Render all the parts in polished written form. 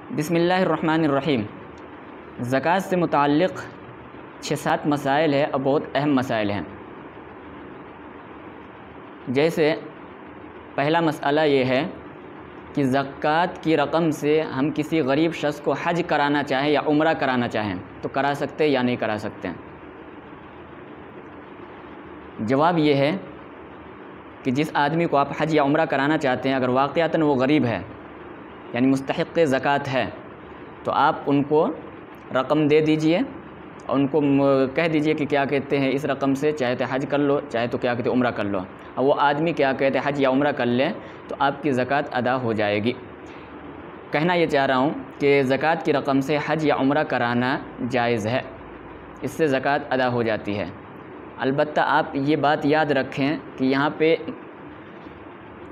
बिस्मिल्लाहिर्रहमानिर्रहीम। ज़कात से मुताल्लिक़ 6-7 मसाइल है और बहुत अहम मसाइल हैं। जैसे पहला मसला ये है कि ज़कात की रक़म से हम किसी गरीब शख्स को हज कराना चाहें या उम्रा कराना चाहें तो करा सकते हैं या नहीं करा सकते हैं। जवाब ये है कि जिस आदमी को आप हज या उम्रा कराना चाहते हैं, अगर वाक़यातन वो गरीब है यानी मुस्तहिक़ ज़कात है, तो आप उनको रक़म दे दीजिए और उनको कह दीजिए कि क्या कहते हैं, इस रक़म से चाहे तो हज कर लो, चाहे तो क्या कहते हैं उम्रा कर लो। और वो आदमी क्या कहते हैं हज या उम्रा कर ले तो आपकी ज़कात अदा हो जाएगी। कहना ये चाह रहा हूँ कि ज़कात की रक़म से हज या उम्रा कराना जायज़ है, इससे ज़कात अदा हो जाती है। अलबत्ता आप ये बात याद रखें कि यहाँ पे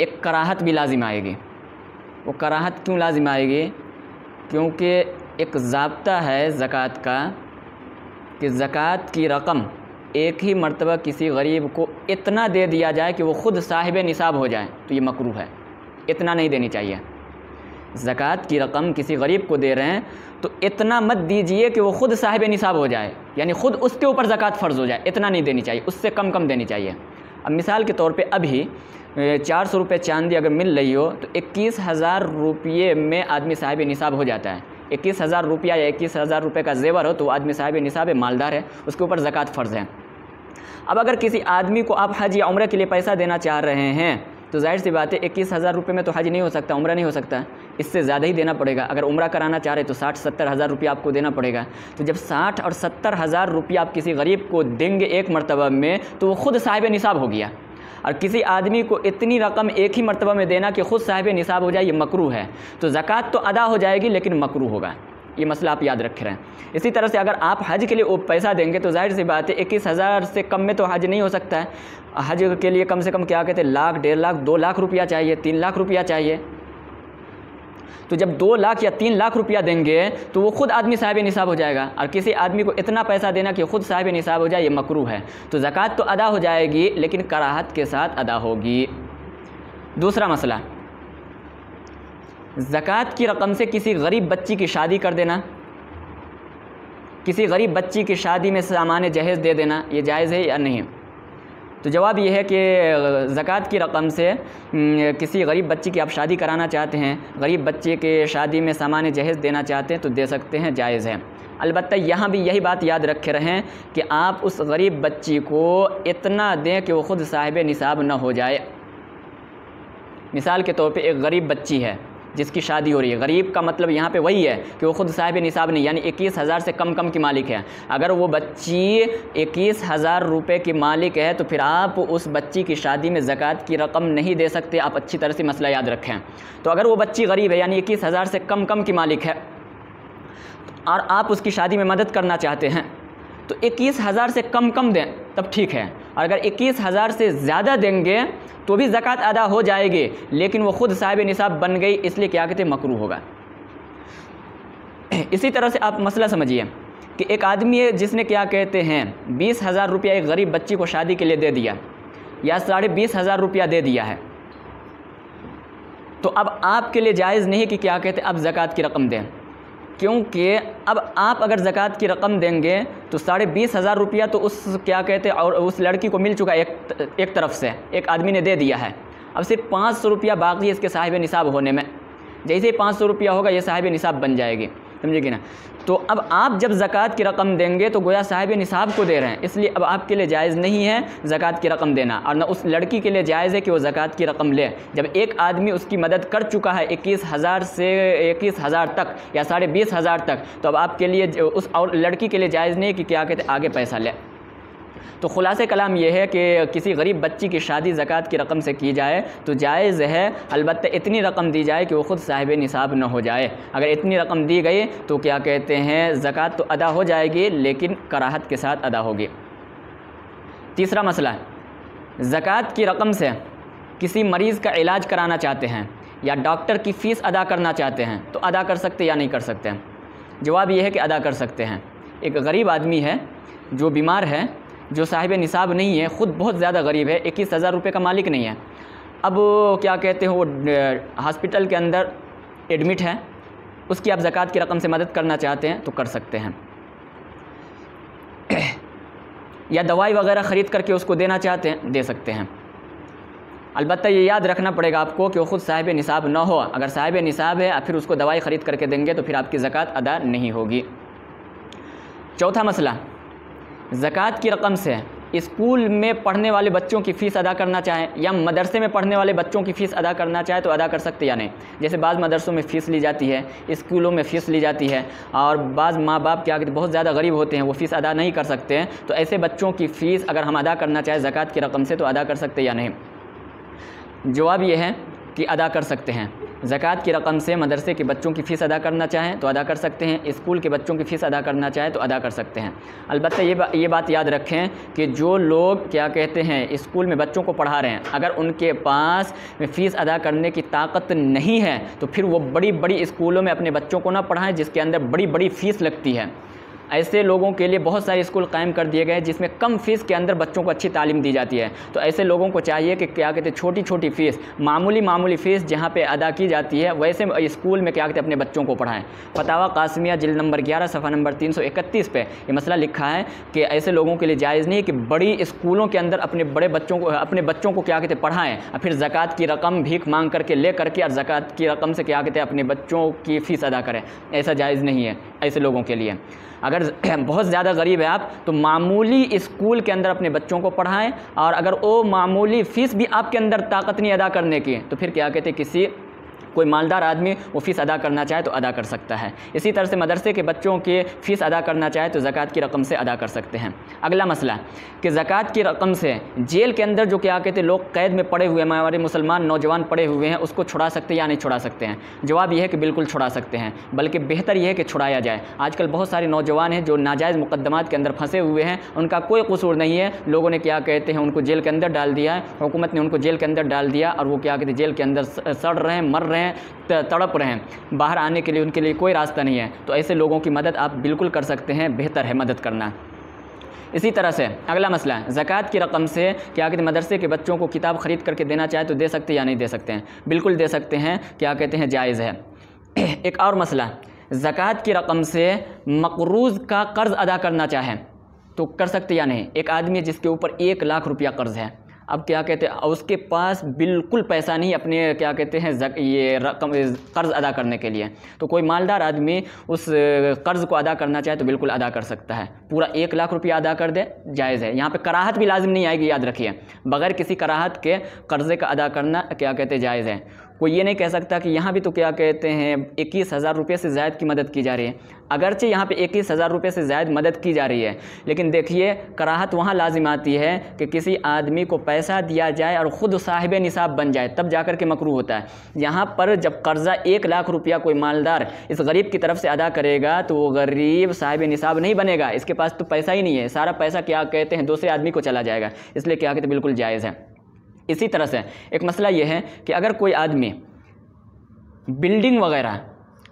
एक कराहत भी लाजिम आएगी। वो कराहत क्यों लाजिम आएगी? क्योंकि एक ज़ाब्ता है ज़कात का कि ज़कात की रक़म एक ही मर्तबा किसी गरीब को इतना दे दिया जाए कि वो ख़ुद साहिब निसाब हो जाए, तो ये मकरूह है। इतना नहीं देनी चाहिए। ज़कात की रक़म किसी गरीब को दे रहे हैं तो इतना मत दीजिए कि वो ख़ुद साहिब निसाब हो जाए, यानी ख़ुद उसके ऊपर ज़कात फ़र्ज़ हो जाए। इतना नहीं देनी चाहिए, उससे कम कम देनी चाहिए। अब मिसाल के तौर पे अभी 400 रुपये चांदी अगर मिल रही हो तो 21,000 रुपये में आदमी साहिब निसाब हो जाता है। 21,000 रुपया या 21,000 रुपये का जेवर हो तो आदमी साहिब निसाब है, मालदार है, उसके ऊपर ज़कात फ़र्ज़ है। अब अगर किसी आदमी को आप हज या उम्रा के लिए पैसा देना चाह रहे हैं तो जाहिर सी बात है 21,000 रुपये में तो हज नहीं हो सकता, उम्रा नहीं हो सकता, इससे ज़्यादा ही देना पड़ेगा। अगर उम्रा कराना चाह रहे तो 60-70 हज़ार रुपया आपको देना पड़ेगा। तो जब 60 और 70 हज़ार रुपया आप किसी गरीब को देंगे एक मरतबा में तो वो ख़ुद साहिब निसाब हो गया। और किसी आदमी को इतनी रकम एक ही मरतबा में देना कि ख़ुद साहिब निसाब हो जाए, ये मकरूह है। तो ज़कात तो अदा हो जाएगी लेकिन मकरूह होगा। ये मसला आप याद रख रहे हैं। इसी तरह से अगर आप हज के लिए वो पैसा देंगे तो जाहिर सी बात है 21,000 से कम में तो हज नहीं हो सकता है। हज के लिए कम से कम क्या कहते हैं 1,00,000, 1.5 लाख, 2 लाख रुपया चाहिए, 3 लाख रुपया चाहिए। तो जब 2 लाख या 3 लाख रुपया देंगे तो वो ख़ुद आदमी साहिब निसाब हो जाएगा। और किसी आदमी को इतना पैसा देना कि ख़ुद साहिब निसाब हो जाए, ये मकरूह है। तो ज़कात तो अदा हो जाएगी लेकिन कराहत के साथ अदा होगी। दूसरा मसला, ज़कात की रक़म से किसी गरीब बच्ची की शादी कर देना, किसी गरीब बच्ची की शादी में सामान जहेज़ दे देना, ये जायज़ है या नहीं? तो जवाब ये है कि ज़कात की रक़म से किसी गरीब बच्ची की आप शादी कराना चाहते हैं, गरीब बच्चे के शादी में सामान जहेज़ देना चाहते हैं तो दे सकते हैं, जायज़ है। अलबत्ता यहाँ भी यही बात याद रखे रहें कि आप उस गरीब बच्ची को इतना दें कि वो ख़ुद साहिब निसाब न हो जाए। मिसाल के तौर पे एक गरीब बच्ची है जिसकी शादी हो रही है। गरीब का मतलब यहाँ पे वही है कि वो ख़ुद साहिब निसाब नहीं, यानी 21,000 से कम कम की मालिक है। अगर वो बच्ची 21,000 रुपये की मालिक है तो फिर आप उस बच्ची की शादी में ज़कात की रक़म नहीं दे सकते। आप अच्छी तरह से मसला याद रखें। तो अगर वो बच्ची गरीब है यानी 21,000 से कम कम की मालिक है और आप उसकी शादी में मदद करना चाहते हैं तो 21,000 से कम कम दें तब ठीक है। और अगर 21,000 से ज़्यादा देंगे तो भी ज़कात अदा हो जाएगी लेकिन वो ख़ुद साहिब निसाब बन गई, इसलिए क्या कहते हैं मकरूह होगा। इसी तरह से आप मसला समझिए कि एक आदमी है जिसने क्या कहते हैं 20,000 रुपया एक गरीब बच्ची को शादी के लिए दे दिया या 20,500 रुपया दे दिया है। तो अब आपके लिए जायज़ नहीं कि क्या कहते हैं अब ज़कात की रक़म दें, क्योंकि अब आप अगर ज़कात की रक़म देंगे तो 20,500 रुपया तो उस क्या कहते हैं और उस लड़की को मिल चुका है, एक तरफ से एक आदमी ने दे दिया है। अब सिर्फ 500 रुपया बाकी है इसके साहिब निसाब होने में। जैसे ही 500 रुपया होगा ये साहिब निसाब बन जाएगी, समझिए ना। तो अब आप जब ज़कात की रक़म देंगे तो गोया साहिब निसाब को दे रहे हैं, इसलिए अब आपके लिए जायज़ नहीं है ज़कात की रक़म देना। और न उस लड़की के लिए जायज़ है कि वो ज़कात की रक़म ले। जब एक आदमी उसकी मदद कर चुका है 21,000 से 21,000 तक या 20,500 तक, तो अब आपके लिए उस और लड़की के लिए जायज़ नहीं है कि क्या कहते आगे पैसा ले। तो खुलासे कलाम यह है कि किसी गरीब बच्ची की शादी ज़कात की रक़म से की जाए तो जायज़ है, अलबत्ता इतनी रक़म दी जाए कि वो ख़ुद साहिब निसाब न हो जाए। अगर इतनी रक़म दी गई तो क्या कहते हैं ज़कात तो अदा हो जाएगी लेकिन कराहत के साथ अदा होगी। तीसरा मसला, ज़कात की रक़म से किसी मरीज़ का इलाज कराना चाहते हैं या डॉक्टर की फ़ीस अदा करना चाहते हैं तो अदा कर सकते या नहीं कर सकते हैं? जवाब यह है कि अदा कर सकते हैं। एक गरीब आदमी है जो बीमार है, जो साहिब निसाब नहीं है, ख़ुद बहुत ज़्यादा गरीब है, 21,000 रुपये का मालिक नहीं है। अब क्या कहते हैं वो हॉस्पिटल के अंदर एडमिट है, उसकी आप ज़कात की रकम से मदद करना चाहते हैं तो कर सकते हैं। या दवाई वगैरह ख़रीद करके उसको देना चाहते हैं, दे सकते हैं। अलबत्ता ये याद रखना पड़ेगा आपको कि वो ख़ुद साहिब निसाब ना हो। अगर साहिब निसाब है फिर उसको दवाई ख़रीद करके देंगे तो फिर आपकी ज़कात अदा नहीं होगी। चौथा मसला, ज़कात की रकम से स्कूल में पढ़ने वाले बच्चों की फ़ीस अदा करना चाहें या मदरसे में पढ़ने वाले बच्चों की फ़ीस अदा करना चाहे तो अदा कर सकते या नहीं। जैसे बाज़ मदरसों में फ़ीस ली जाती है, स्कूलों में फ़ीस ली जाती है, और बाज़ माँ बाप क्या कहते हैं बहुत ज़्यादा गरीब होते हैं, वो फ़ीस अदा नहीं कर सकते हैं, तो ऐसे बच्चों की फ़ीस अगर हम अदा करना चाहें ज़कात की रकम से तो अदा कर सकते या नहीं। जवाब ये है कि अदा कर सकते हैं। ज़कात की रकम से मदरसे के बच्चों की फ़ीस अदा करना चाहें तो अदा कर सकते हैं, स्कूल के बच्चों की फ़ीस अदा करना चाहें तो अदा कर सकते हैं। अलबत्ता ये बात याद रखें कि जो लोग क्या कहते हैं स्कूल में बच्चों को पढ़ा रहे हैं, अगर उनके पास फ़ीस अदा करने की ताकत नहीं है तो फिर वो बड़ी बड़ी स्कूलों में अपने बच्चों को ना पढ़ाएं जिसके अंदर बड़ी बड़ी फ़ीस लगती है। ऐसे लोगों के लिए बहुत सारे स्कूल कायम कर दिए गए हैं जिसमें कम फ़ीस के अंदर बच्चों को अच्छी तालीम दी जाती है। तो ऐसे लोगों को चाहिए कि क्या कहते हैं छोटी छोटी फ़ीस, मामूली फ़ीस जहाँ पे अदा की जाती है वैसे स्कूल में क्या कहते हैं अपने बच्चों को पढ़ाएं। फतावा कासमिया जिल्द नंबर 11 सफ़ा नंबर 331 पे ये मसला लिखा है कि ऐसे लोगों के लिए जायज़ नहीं है कि बड़ी स्कूलों के अंदर अपने बच्चों को क्या कहते हैं पढ़ाएँ और फिर ज़कात की रकम भीख मांग करके ले करके और ज़कात की रकम से क्या कहते हैं अपने बच्चों की फ़ीस अदा करें। ऐसा जायज़ नहीं है ऐसे लोगों के लिए। अगर बहुत ज़्यादा गरीब है आप तो मामूली स्कूल के अंदर अपने बच्चों को पढ़ाएं, और अगर वो मामूली फ़ीस भी आपके अंदर ताकत नहीं अदा करने की तो फिर क्या कहते हैं कोई मालदार आदमी वो फ़ीस अदा करना चाहे तो अदा कर सकता है। इसी तरह से मदरसे के बच्चों की फ़ीस अदा करना चाहे तो ज़कात की रकम से अदा कर सकते हैं। अगला मसला कि ज़कात की रकम से जेल के अंदर जो क्या कहते हैं लोग कैद में पड़े हुए हैं, हमारे मुसलमान नौजवान पड़े हुए हैं, उसको छुड़ा सकते हैं या नहीं छुड़ा सकते हैं। जवाब यह है कि बिल्कुल छुड़ा सकते हैं, बल्कि बेहतर यह है कि छुड़ाया जाए। आजकल बहुत सारे नौजवान हैं जो नाजायज़ मुकदमात के अंदर फंसे हुए हैं, उनका कोई कसूर नहीं है, लोगों ने क्या कहते हैं उनको जेल के अंदर डाल दिया है, हुकूमत ने उनको जेल के अंदर डाल दिया और वो क्या कहते हैं जेल के अंदर सड़ रहे हैं, मर रहे हैं, तड़प रहे हैं, बाहर आने के लिए उनके लिए कोई रास्ता नहीं है। तो ऐसे लोगों की मदद आप बिल्कुल कर सकते हैं, बेहतर है मदद करना। इसी तरह से अगला मसला है ज़कात की रकम से क्या कहते हैं मदरसे के बच्चों को किताब ख़रीद करके देना चाहे तो दे सकते हैं या नहीं दे सकते हैं। बिल्कुल दे सकते हैं, क्या कहते हैं जायज़ है। एक और मसला, ज़कात की रकम से मक़रूज़ का कर्ज़ अदा करना चाहें तो कर सकते या नहीं। एक आदमी है जिसके ऊपर 1 लाख रुपया कर्ज़ है, अब क्या कहते हैं उसके पास बिल्कुल पैसा नहीं अपने क्या कहते हैं ये रकम कर्ज़ अदा करने के लिए, तो कोई मालदार आदमी उस कर्ज़ को अदा करना चाहे तो बिल्कुल अदा कर सकता है। पूरा 1 लाख रुपया अदा कर दे, जायज़ है। यहाँ पे कराहत भी लाजिम नहीं आएगी, याद रखिए, बग़ैर किसी कराहत के कर्ज़े का अदा करना क्या कहते हैं जायज़ है। कोई ये नहीं कह सकता कि यहाँ भी तो क्या कहते हैं 21,000 रुपये से ज़ायद की मदद की जा रही है। अगरचे यहाँ पे 21,000 रुपये से ज़ायद मदद की जा रही है, लेकिन देखिए कराहत वहाँ लाजिम आती है कि किसी आदमी को पैसा दिया जाए और ख़ुद साहिब निसाब बन जाए, तब जाकर के मकरूह होता है। यहाँ पर जब कर्ज़ा 1 लाख रुपया कोई मालदार इस गरीब की तरफ से अदा करेगा तो वो गरीब साहिब निसाब नहीं बनेगा, इसके पास तो पैसा ही नहीं है, सारा पैसा क्या कहते हैं दूसरे आदमी को चला जाएगा, इसलिए क्या कहते हैं बिल्कुल जायज़ है। इसी तरह से एक मसला ये है कि अगर कोई आदमी बिल्डिंग वगैरह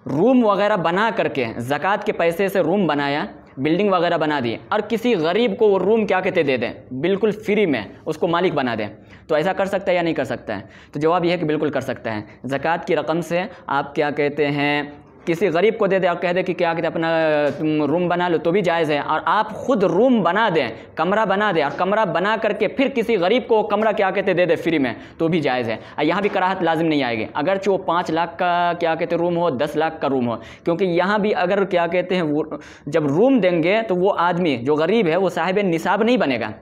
रूम वगैरह बना करके ज़कात के पैसे से रूम बनाया, बिल्डिंग वगैरह बना दी और किसी गरीब को वो रूम क्या कहते दे दें, बिल्कुल फ्री में उसको मालिक बना दें, तो ऐसा कर सकता है या नहीं कर सकता है। तो जवाब यह है कि बिल्कुल कर सकता है। ज़कात की रकम से आप क्या कहते हैं किसी गरीब को दे दे और कह दे कि क्या कहते हैं अपना तुम रूम बना लो तो भी जायज़ है, और आप ख़ुद रूम बना दें, कमरा बना दें और कमरा बना करके फिर किसी गरीब को कमरा क्या कहते दे दे फ्री में तो भी जायज़ है। यहाँ भी कराहत लाजिम नहीं आएगी, अगरचे वो 5 लाख का क्या कहते रूम हो, 10 लाख का रूम हो, क्योंकि यहाँ भी अगर क्या कहते हैं वो जब रूम देंगे तो वो आदमी जो गरीब है वो साहिब निसाब नहीं बनेगा।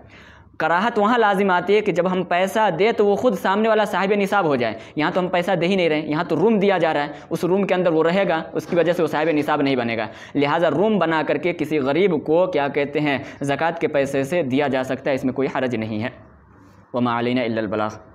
कराहत वहाँ लाजिम आती है कि जब हम पैसा दे तो वो खुद सामने वाला साहिब निसाब हो जाए। यहाँ तो हम पैसा दे ही नहीं रहे, यहाँ तो रूम दिया जा रहा है, उस रूम के अंदर वो रहेगा, उसकी वजह से वो साहिब निसाब नहीं बनेगा। लिहाजा रूम बना करके किसी गरीब को क्या कहते हैं ज़कात के पैसे से दिया जा सकता है, इसमें कोई हरज नहीं है। वमा अलैना इल्लल बलाग।